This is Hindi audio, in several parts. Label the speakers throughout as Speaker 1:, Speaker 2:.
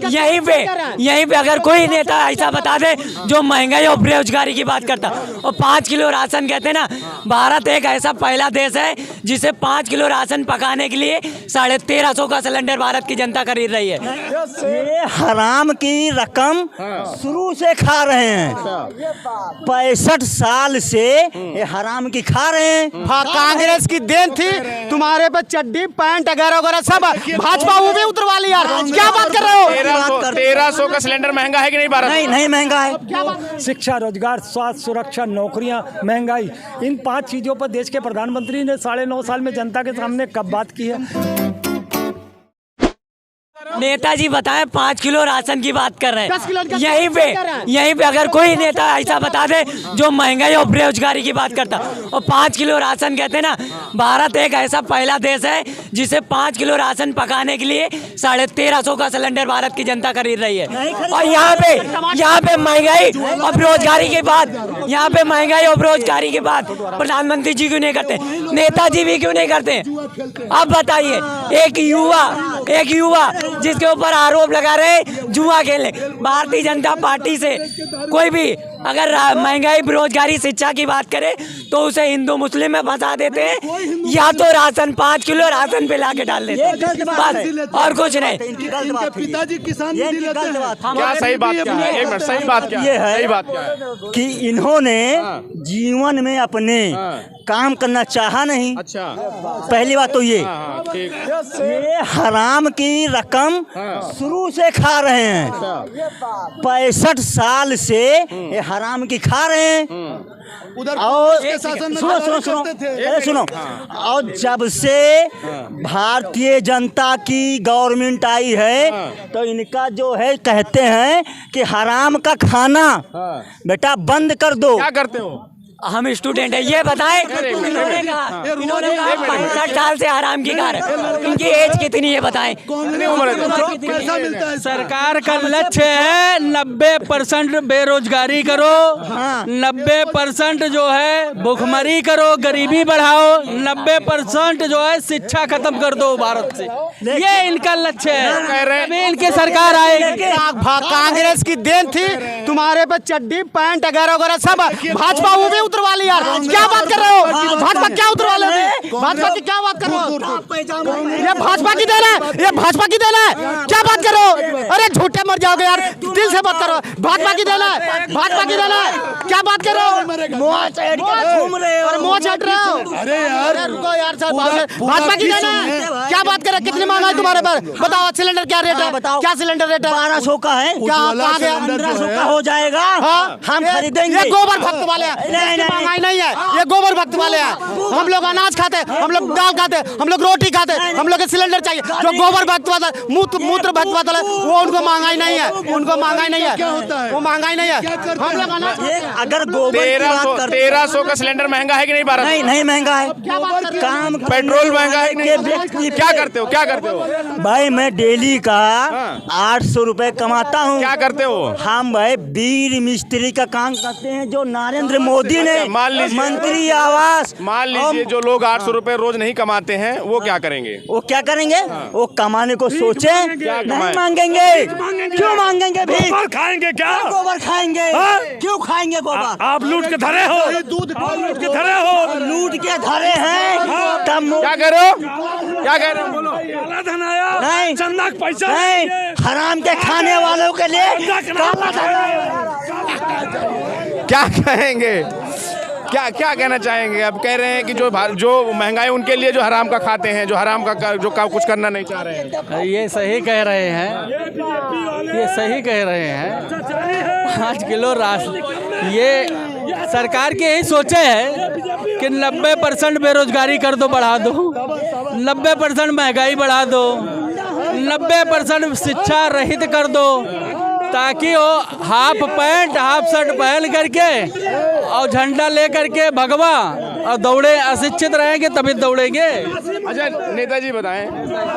Speaker 1: यहीं पे अगर कोई नेता ऐसा बता दे जो महंगाई और बेरोजगारी की बात करता और 5 किलो राशन कहते हैं ना, भारत एक ऐसा पहला देश है जिसे 5 किलो राशन पकाने के लिए 1350 का सिलेंडर भारत की जनता खरीद रही है।
Speaker 2: ये हराम की रकम शुरू से खा रहे हैं, 65 साल से ये हराम की खा रहे हैं।
Speaker 3: कांग्रेस की देन थी, तुम्हारे पे चड्डी पैंट वगैरह वगैरह सब भाजपा वो भी उतरवा ली यार। क्या बात कर रहे हो?
Speaker 4: 1300 का सिलेंडर महंगा है कि नहीं भारत?
Speaker 2: नहीं महंगा है।
Speaker 5: शिक्षा, रोजगार, स्वास्थ्य, सुरक्षा, नौकरियां, महंगाई, इन 5 चीजों पर देश के प्रधानमंत्री ने 9.5 साल में जनता के सामने कब बात की है?
Speaker 1: नेताजी बताएं 5 किलो राशन की बात कर रहे हैं। यहीं पे अगर कोई नेता ऐसा बता दे जो महंगाई और बेरोजगारी की बात करता और 5 किलो राशन कहते हैं ना, भारत एक ऐसा पहला देश है जिसे 5 किलो राशन पकाने के लिए 1350 का सिलेंडर भारत की जनता खरीद रही है। और यहाँ पे महंगाई और बेरोजगारी की बात, यहाँ पे महंगाई और बेरोजगारी की बात प्रधानमंत्री जी क्यों नहीं करते, नेताजी भी क्यों नहीं करते? अब बताइए, एक युवा जिसके ऊपर आरोप लगा रहे जुआ खेलने, भारतीय जनता पार्टी से कोई भी अगर महंगाई, बेरोजगारी, शिक्षा की बात करे तो उसे हिंदू मुस्लिम में फंसा देते हैं, या तो राशन 5 किलो राशन पे लाके डाल देते हैं, बस और कुछ नहीं।
Speaker 3: पिताजी किसान
Speaker 4: क्या सही बात क्या है? एक मिनट, सही बात क्या है? सही बात क्या है
Speaker 2: कि इन्होंने जीवन में अपने काम करना चाहा नहीं।
Speaker 4: अच्छा,
Speaker 2: पहली बात तो ये हराम की रकम शुरू से खा रहे हैं, 65 साल से ये हराम की खा रहे हैं। और सुनो, और जब से भारतीय जनता की गवर्नमेंट आई है तो इनका जो है कहते हैं कि हराम का खाना बेटा बंद कर दो।
Speaker 4: क्या करते हो?
Speaker 1: हम स्टूडेंट है, ये बताएं। इन्होंने कहा 65 साल से हराम की खा रहे, इनकी एज कितनी है बताएं?
Speaker 6: सरकार का लक्ष्य है 90% बेरोजगारी करो, 90% जो है भुखमरी करो, गरीबी बढ़ाओ, 90% जो है शिक्षा खत्म कर दो भारत से। ये इनका लक्ष्य है। अभी इनकी सरकार आएगी।
Speaker 3: कांग्रेस की देन थी, तुम्हारे पे चड्डी पैंट वगैरह वगैरह सब भाजपा वो भी उतरवा ली यार। क्या बात कर रहे हो? भाजपा क्या उतरवा ले? भाजपा की क्या बात कर रहे हो? ये भाजपा की देन है, ये भाजपा की देन है। क्या बात कर रहे हो? अरे झूठे मर जाओगे यार, दिल से बात करो। भाजपा की देन है, भाजपा की देन है। क्या बात कर रहे हो?
Speaker 2: घूम रहे हो
Speaker 3: और मुँह चढ़ रहे हो। अरे यार रुको यार, भाजपा की देन है। क्या बात कर रहे? कितनी महंगाई तुम्हारे पर? बताओ सिलेंडर क्या रेट है? क्या सिलेंडर रेट है?
Speaker 2: 1200 का है।
Speaker 3: क्या
Speaker 2: 1500 का हो जाएगा। हम खरीदेंगे।
Speaker 3: ये गोबर भक्त वाले हैं, महंगाई नहीं है, ये गोबर भक्त वाले हैं। हम लोग अनाज खाते, हम लोग दाल खाते, हम लोग रोटी खाते, हम लोग सिलेंडर चाहिए। जो गोबर भक्त वाला मूत्र भक्त वाला वो उनको महंगाई नहीं है, उनको महंगाई नहीं है, वो महंगाई नहीं है। हम लोग अनाज
Speaker 2: अगर गोबर
Speaker 4: 1300 का सिलेंडर महंगा है कि नहीं भारत?
Speaker 2: नहीं महंगा है। काम
Speaker 4: पेट्रोल महंगा है कि नहीं? क्या करते हो? क्या करते हो
Speaker 2: भाई? मैं डेली का 800 रुपए कमाता हूँ।
Speaker 4: क्या करते हो?
Speaker 2: हम भाई बीर मिस्त्री का काम करते हैं, जो नरेंद्र मोदी ने
Speaker 4: मान लीजिए
Speaker 2: मंत्री आवास।
Speaker 4: मान लीजिए जो लोग 800 रुपए रोज नहीं कमाते हैं वो क्या करेंगे?
Speaker 2: वो क्या करेंगे? वो कमाने को सोचे नहीं मांगेंगे। क्यों मांगेंगे?
Speaker 5: गोबर खाएंगे क्या?
Speaker 2: गोबर खाएंगे। क्यों खाएंगे गोबर?
Speaker 5: आप लूट के धरे हो, दूध लूट के धरे हो,
Speaker 2: लूट के धरे हैं। तब
Speaker 4: क्या कह रहे हो? क्या कह रहे हो? बोलो।
Speaker 5: काला धन आया,
Speaker 2: नहीं,
Speaker 5: चंदा का पैसा
Speaker 2: नहीं, हराम के खाने वालों के लिए काला धन आया।
Speaker 4: क्या कहेंगे? क्या कहना चाहेंगे? अब कह रहे हैं कि जो महंगाई उनके लिए जो हराम का खाते हैं, जो हराम का जो कुछ करना नहीं चाह रहे हैं।
Speaker 6: ये सही कह रहे हैं, ये सही कह रहे हैं। 5 किलो राशन, ये सरकार की यही सोचे है कि 90% बेरोजगारी कर दो, बढ़ा दो, 90% महंगाई बढ़ा दो, 90% शिक्षा रहित कर दो, ताकि वो हाफ पैंट हाफ शर्ट पहन करके और झंडा ले करके भगवा और दौड़े। अशिक्षित रहेंगे तभी दौड़ेंगे।
Speaker 4: अच्छा नेताजी बताएं,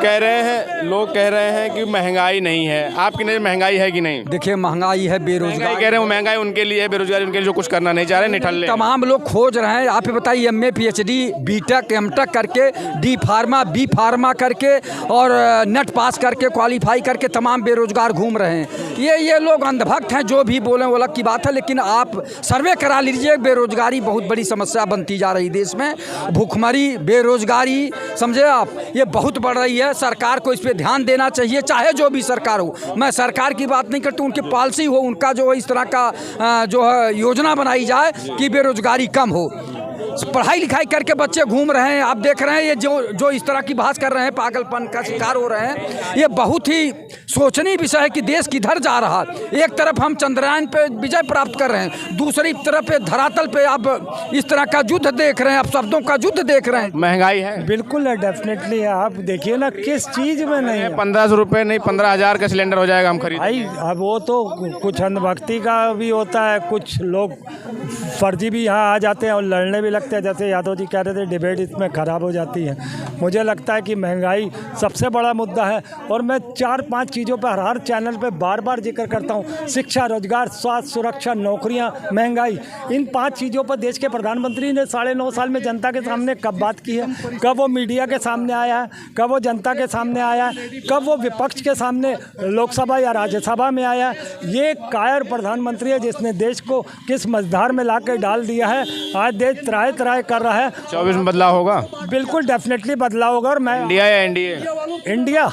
Speaker 4: कह रहे हैं लोग कह रहे हैं कि महंगाई नहीं है, आपकी नजर महंगाई है कि नहीं?
Speaker 7: देखिए महंगाई है,
Speaker 4: महंगाई
Speaker 7: बेरोजगारी
Speaker 4: कह रहे हैं, महंगाई उनके लिए है, बेरोजगारी उनके लिए जो कुछ करना नहीं चाह रहे, निठल्ले हैं।
Speaker 7: तमाम लोग खोज रहे हैं। आप ही बताइए, MA PhD B.Tech M.Tech करके, D फार्मा B फार्मा करके और नेट पास करके, क्वालिफाई करके तमाम बेरोजगार घूम रहे हैं। ये लोग अंधभक्त हैं, जो भी बोले वो अलग की बात है, लेकिन आप सर्वे करा लीजिए। बेरोजगारी बहुत बड़ी समस्या बनती जा रही देश में। भूखमरी, बेरोजगारी, समझे आप, ये बहुत बढ़ रही है। सरकार को इस पे ध्यान देना चाहिए, चाहे जो भी सरकार हो। मैं सरकार की बात नहीं करती, उनकी पॉलिसी हो, उनका जो इस तरह का जो है योजना बनाई जाए कि बेरोजगारी कम हो। पढ़ाई लिखाई करके बच्चे घूम रहे हैं, आप देख रहे हैं ये जो इस तरह की बहस कर रहे हैं, पागलपन का शिकार हो रहे हैं। ये बहुत ही सोचनीय विषय है कि देश किधर जा रहा है। एक तरफ हम चंद्रयान पे विजय प्राप्त कर रहे हैं, दूसरी तरफ धरातल पे आप इस तरह का युद्ध देख रहे हैं, आप शब्दों का युद्ध देख रहे हैं।
Speaker 4: महंगाई है,
Speaker 5: बिल्कुल है, डेफिनेटली। आप देखिए ना किस चीज़ में नहीं है।
Speaker 4: 1500 रुपये नहीं 15,000 का सिलेंडर हो जाएगा, हम खरीद।
Speaker 5: भाई अब वो तो कुछ अंधभक्ति का भी होता है, कुछ लोग फर्जी भी यहाँ आ जाते हैं और लड़ने भी लगते हैं। जैसे यादव जी कह रहे थे, डिबेट इसमें ख़राब हो जाती है। मुझे लगता है कि महंगाई सबसे बड़ा मुद्दा है और मैं 4-5 चीज़ों पर हर चैनल पे बार बार जिक्र करता हूँ। शिक्षा, रोजगार, स्वास्थ्य, सुरक्षा, नौकरियाँ, महंगाई, इन 5 चीज़ों पर देश के प्रधानमंत्री ने 9.5 साल में जनता के सामने कब बात की है? कब वो मीडिया के सामने आया है? कब वो जनता के सामने आया है? कब वो विपक्ष के सामने लोकसभा या राज्यसभा में आया? ये कायर प्रधानमंत्री है जिसने देश को किस मझधार में ला कर डाल दिया है। आज देश त्राहे त्राहे कर रहा है।
Speaker 4: 24 में बदलाव होगा,
Speaker 5: बिल्कुल डेफिनेटली बदलाव होगा। और मैं
Speaker 4: इंडिया या एनडीए?
Speaker 5: इंडिया